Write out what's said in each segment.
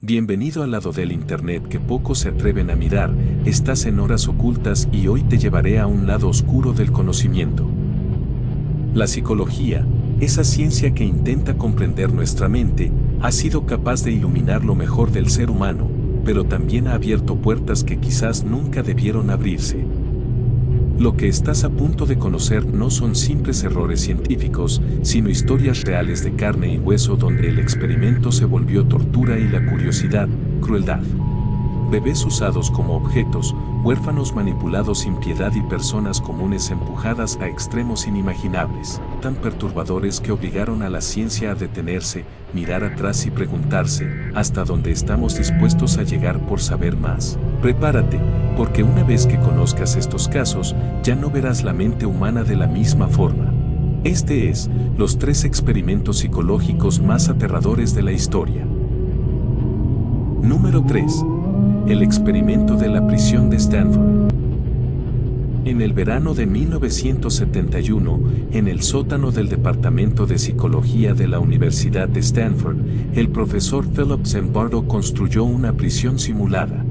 Bienvenido al lado del Internet que pocos se atreven a mirar. Estás en horas ocultas y hoy te llevaré a un lado oscuro del conocimiento. La psicología, esa ciencia que intenta comprender nuestra mente, ha sido capaz de iluminar lo mejor del ser humano, pero también ha abierto puertas que quizás nunca debieron abrirse. Lo que estás a punto de conocer no son simples errores científicos, sino historias reales de carne y hueso donde el experimento se volvió tortura y la curiosidad, crueldad. Bebés usados como objetos, huérfanos manipulados sin piedad y personas comunes empujadas a extremos inimaginables, tan perturbadores que obligaron a la ciencia a detenerse, mirar atrás y preguntarse, ¿hasta dónde estamos dispuestos a llegar por saber más? Prepárate, porque una vez que conozcas estos casos, ya no verás la mente humana de la misma forma. Este es, los 3 experimentos psicológicos más aterradores de la historia. Número 3. El experimento de la prisión de Stanford. En el verano de 1971, en el sótano del Departamento de Psicología de la Universidad de Stanford, el profesor Philip Zimbardo construyó una prisión simulada.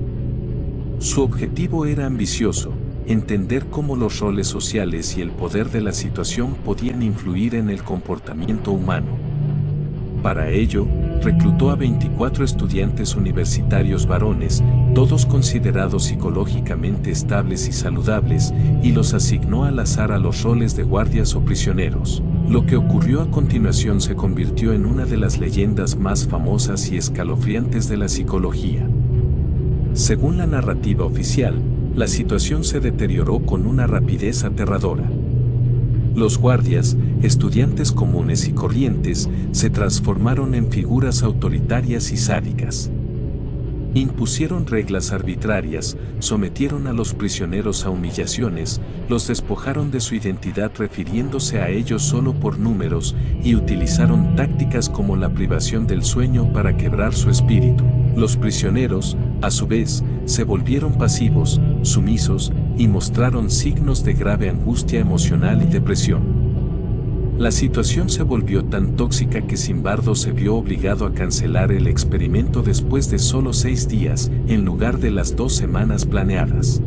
Su objetivo era ambicioso: entender cómo los roles sociales y el poder de la situación podían influir en el comportamiento humano. Para ello, reclutó a 24 estudiantes universitarios varones, todos considerados psicológicamente estables y saludables, y los asignó al azar a los roles de guardias o prisioneros. Lo que ocurrió a continuación se convirtió en una de las leyendas más famosas y escalofriantes de la psicología. Según la narrativa oficial, la situación se deterioró con una rapidez aterradora. Los guardias, estudiantes comunes y corrientes, se transformaron en figuras autoritarias y sádicas. Impusieron reglas arbitrarias, sometieron a los prisioneros a humillaciones, los despojaron de su identidad refiriéndose a ellos solo por números, y utilizaron tácticas como la privación del sueño para quebrar su espíritu. Los prisioneros, a su vez, se volvieron pasivos, sumisos, y mostraron signos de grave angustia emocional y depresión. La situación se volvió tan tóxica que Zimbardo se vio obligado a cancelar el experimento después de solo 6 días, en lugar de las 2 semanas planeadas.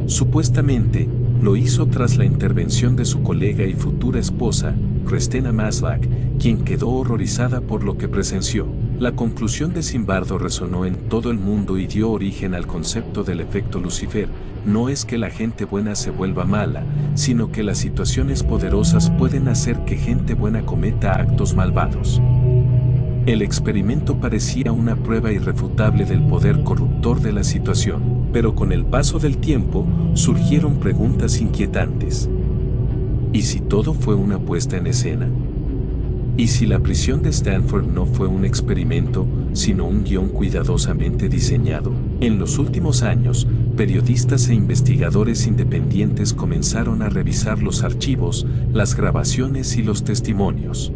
Supuestamente, lo hizo tras la intervención de su colega y futura esposa, Christina Maslach, quien quedó horrorizada por lo que presenció. La conclusión de Zimbardo resonó en todo el mundo y dio origen al concepto del efecto Lucifer. No es que la gente buena se vuelva mala, sino que las situaciones poderosas pueden hacer que gente buena cometa actos malvados. El experimento parecía una prueba irrefutable del poder corruptor de la situación, pero con el paso del tiempo, surgieron preguntas inquietantes. ¿Y si todo fue una puesta en escena? ¿Y si la prisión de Stanford no fue un experimento, sino un guión cuidadosamente diseñado? En los últimos años, periodistas e investigadores independientes comenzaron a revisar los archivos, las grabaciones y los testimonios.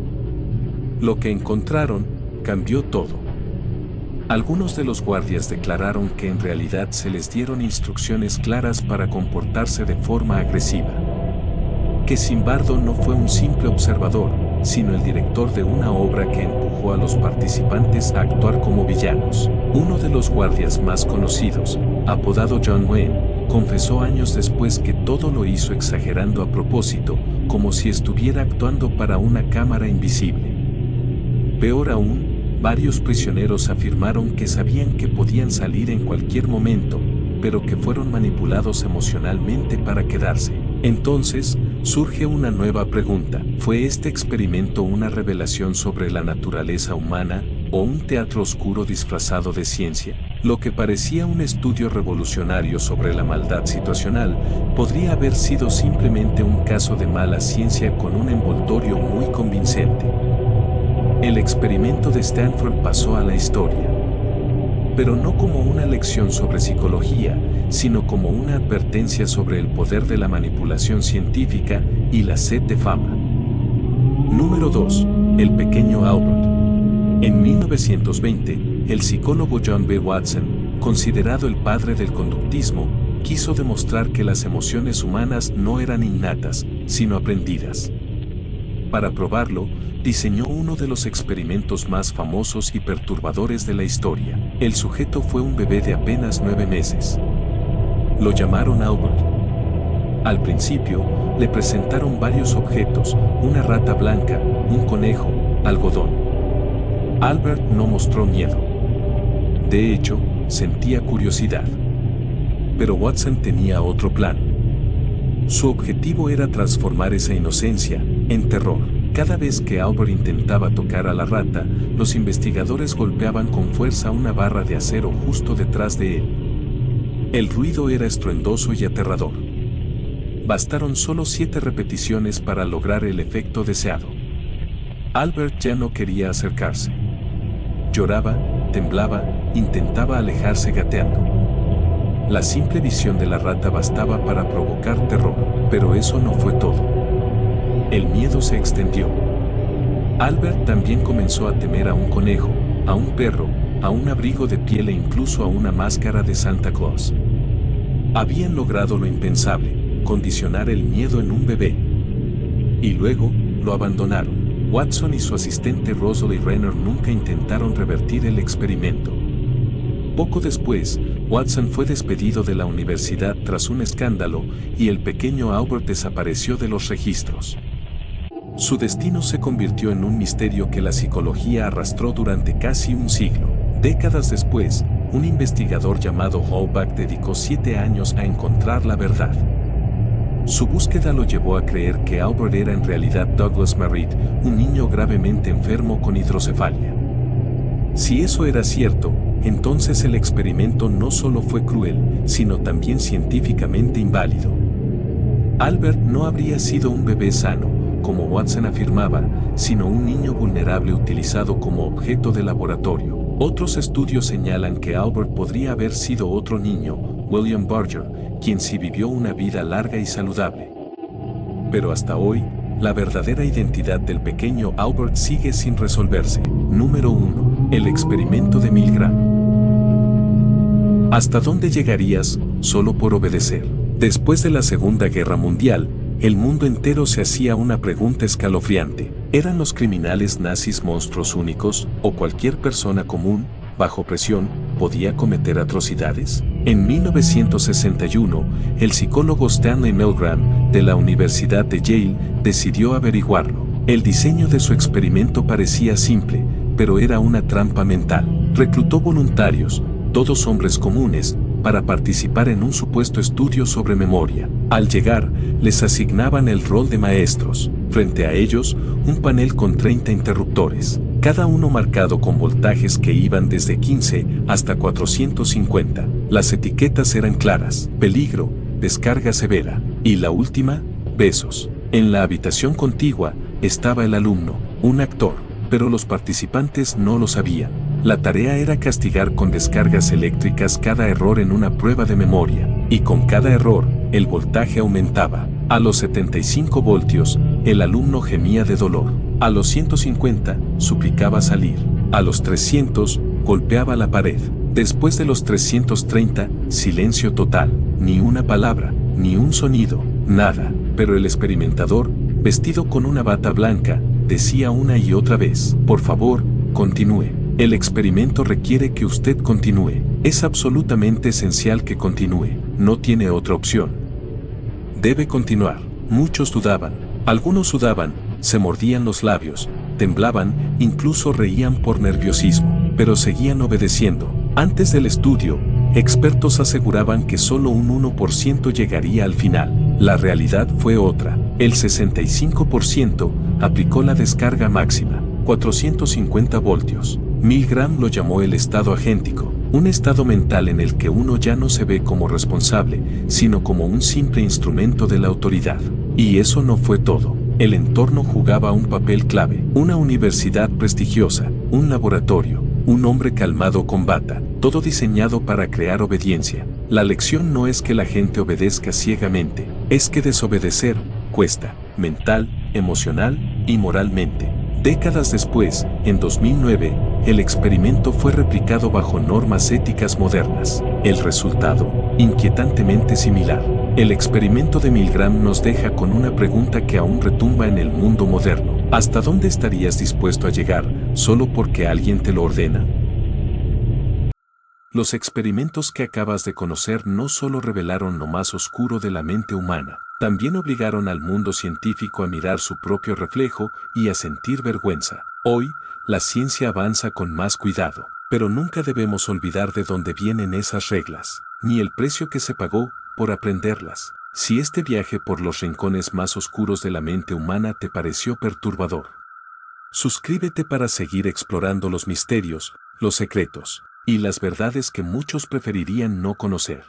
Lo que encontraron cambió todo. Algunos de los guardias declararon que en realidad se les dieron instrucciones claras para comportarse de forma agresiva. Que Zimbardo no fue un simple observador, sino el director de una obra que empujó a los participantes a actuar como villanos. Uno de los guardias más conocidos, apodado John Wayne, confesó años después que todo lo hizo exagerando a propósito, como si estuviera actuando para una cámara invisible. Peor aún, varios prisioneros afirmaron que sabían que podían salir en cualquier momento, pero que fueron manipulados emocionalmente para quedarse. Entonces, surge una nueva pregunta: ¿fue este experimento una revelación sobre la naturaleza humana, o un teatro oscuro disfrazado de ciencia? Lo que parecía un estudio revolucionario sobre la maldad situacional, podría haber sido simplemente un caso de mala ciencia con un envoltorio muy convincente. El experimento de Stanford pasó a la historia. Pero no como una lección sobre psicología, sino como una advertencia sobre el poder de la manipulación científica y la sed de fama. Número 2. El pequeño Albert. En 1920, el psicólogo John B. Watson, considerado el padre del conductismo, quiso demostrar que las emociones humanas no eran innatas, sino aprendidas. Para probarlo, diseñó uno de los experimentos más famosos y perturbadores de la historia. El sujeto fue un bebé de apenas 9 meses. Lo llamaron Albert. Al principio, le presentaron varios objetos, una rata blanca, un conejo, algodón. Albert no mostró miedo. De hecho, sentía curiosidad. Pero Watson tenía otro plan. Su objetivo era transformar esa inocencia en terror. Cada vez que Albert intentaba tocar a la rata, los investigadores golpeaban con fuerza una barra de acero justo detrás de él. El ruido era estruendoso y aterrador. Bastaron solo 7 repeticiones para lograr el efecto deseado. Albert ya no quería acercarse. Lloraba, temblaba, intentaba alejarse gateando. La simple visión de la rata bastaba para provocar terror, pero eso no fue todo. El miedo se extendió. Albert también comenzó a temer a un conejo, a un perro, a un abrigo de piel e incluso a una máscara de Santa Claus. Habían logrado lo impensable, condicionar el miedo en un bebé. Y luego, lo abandonaron. Watson y su asistente Rosalie Renner nunca intentaron revertir el experimento. Poco después, Watson fue despedido de la universidad tras un escándalo y el pequeño Albert desapareció de los registros. Su destino se convirtió en un misterio que la psicología arrastró durante casi un siglo. Décadas después, un investigador llamado Hollbach dedicó 7 años a encontrar la verdad. Su búsqueda lo llevó a creer que Albert era en realidad Douglas Merritt, un niño gravemente enfermo con hidrocefalia. Si eso era cierto, entonces el experimento no solo fue cruel, sino también científicamente inválido. Albert no habría sido un bebé sano, como Watson afirmaba, sino un niño vulnerable utilizado como objeto de laboratorio. Otros estudios señalan que Albert podría haber sido otro niño, William Burger, quien sí vivió una vida larga y saludable. Pero hasta hoy, la verdadera identidad del pequeño Albert sigue sin resolverse. Número 1. El experimento de Milgram. ¿Hasta dónde llegarías solo por obedecer? Después de la Segunda Guerra Mundial, el mundo entero se hacía una pregunta escalofriante. ¿Eran los criminales nazis monstruos únicos, o cualquier persona común, bajo presión, podía cometer atrocidades? En 1961, el psicólogo Stanley Milgram, de la Universidad de Yale, decidió averiguarlo. El diseño de su experimento parecía simple, pero era una trampa mental. Reclutó voluntarios, todos hombres comunes, para participar en un supuesto estudio sobre memoria. Al llegar, les asignaban el rol de maestros. Frente a ellos, un panel con 30 interruptores, cada uno marcado con voltajes que iban desde 15 hasta 450. Las etiquetas eran claras: peligro, descarga severa, y la última, besos. En la habitación contigua estaba el alumno, un actor, pero los participantes no lo sabían. La tarea era castigar con descargas eléctricas cada error en una prueba de memoria, y con cada error, el voltaje aumentaba. A los 75 voltios, el alumno gemía de dolor. A los 150, suplicaba salir. A los 300, golpeaba la pared. Después de los 330, silencio total. Ni una palabra, ni un sonido, nada. Pero el experimentador, vestido con una bata blanca, decía una y otra vez: por favor, continúe. El experimento requiere que usted continúe. Es absolutamente esencial que continúe. No tiene otra opción. Debe continuar. Muchos dudaban. Algunos sudaban, se mordían los labios, temblaban, incluso reían por nerviosismo, pero seguían obedeciendo. Antes del estudio, expertos aseguraban que solo un 1% llegaría al final. La realidad fue otra. El 65% aplicó la descarga máxima, 450 voltios. Milgram lo llamó el estado agéntico, un estado mental en el que uno ya no se ve como responsable, sino como un simple instrumento de la autoridad. Y eso no fue todo. El entorno jugaba un papel clave. Una universidad prestigiosa, un laboratorio, un hombre calmado con bata, todo diseñado para crear obediencia. La lección no es que la gente obedezca ciegamente, es que desobedecer cuesta, mental, emocional y moralmente. Décadas después, en 2009, el experimento fue replicado bajo normas éticas modernas. El resultado, inquietantemente similar. El experimento de Milgram nos deja con una pregunta que aún retumba en el mundo moderno. ¿Hasta dónde estarías dispuesto a llegar solo porque alguien te lo ordena? Los experimentos que acabas de conocer no solo revelaron lo más oscuro de la mente humana, también obligaron al mundo científico a mirar su propio reflejo y a sentir vergüenza. Hoy, la ciencia avanza con más cuidado, pero nunca debemos olvidar de dónde vienen esas reglas, ni el precio que se pagó por aprenderlas. Si este viaje por los rincones más oscuros de la mente humana te pareció perturbador, suscríbete para seguir explorando los misterios, los secretos y las verdades que muchos preferirían no conocer.